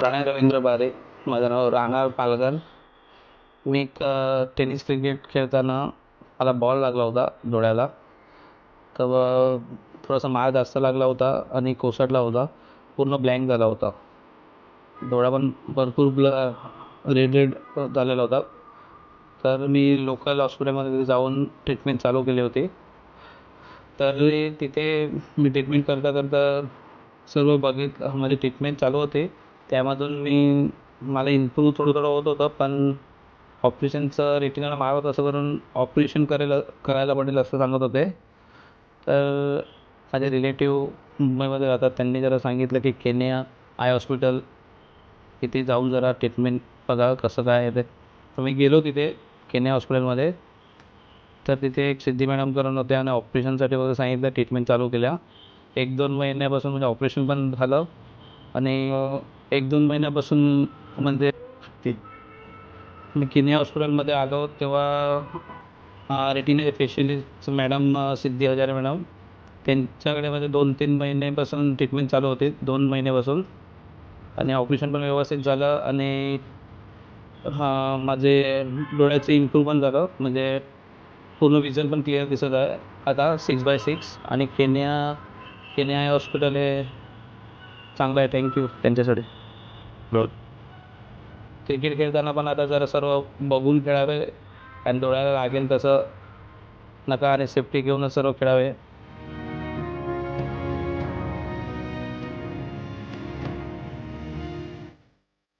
प्रणय रवींद्र बारे. माझं नाव राहणार पालघर. मी एक टेनिस क्रिकेट खेळताना मला बॉल लागला होता डोळ्याला. तर थोडासा मार जास्त लागला होता आणि कोसळला होता. पूर्ण ब्लँक झाला होता. डोळा पण भरपूर रेड रेड झालेला होता. तर मी लोकल हॉस्पिटलमध्ये जाऊन ट्रीटमेंट चालू केली होती. तर तिथे मी ट्रीटमेंट करता करता सर्व बघितलं, म्हणजे ट्रीटमेंट चालू होते. त्यामधून मला इम्प्रूव्ह थोडं थोडं होत होतं, पण ऑपरेशनचं रेटिनाला मार होतं असं करून ऑपरेशन करायला पडेल असं सांगत होते. तर माझे रिलेटिव्ह मुंबईमध्ये राहतात. त्यांनी जरा सांगितलं की केनिया आय हॉस्पिटल तिथे जाऊन जरा ट्रीटमेंट बघा कसं काय आहे ते. तर मी गेलो तिथे केनिया हॉस्पिटलमध्ये. तर तिथे एक सिद्धी मॅडम करून होत्या आणि ऑपरेशनसाठी वगैरे सांगितलं. ट्रीटमेंट चालू केल्या. 1-2 महिन्यापासून म्हणजे ऑपरेशन पण झालं आणि 1-2 महिन्यापासून म्हणजे मी केनिया हॉस्पिटलमध्ये आलो तेव्हा रेटिना स्पेशलिस्ट मॅडम सिद्धी हजारे मॅडम, त्यांच्याकडे म्हणजे 2-3 महिन्यापासून ट्रीटमेंट चालू होती. 2 महिन्यापासून. आणि ऑपरेशन पण व्यवस्थित झालं आणि माझे डोळ्याचं इम्प्रूव्ह पण झालं. म्हणजे पूर्ण विजन पण क्लिअर दिसत आहे आता 6/6. आणि केनिया आय हॉस्पिटल हे चांगलं आहे. थँक्यू त्यांच्यासाठी. क्रिकेट खेळताना पण आता जरा सर्व बघून खेळावे आणि डोळ्याला लागेल तसं नका आणि सेफ्टी घेऊनच सर्व खेळावे.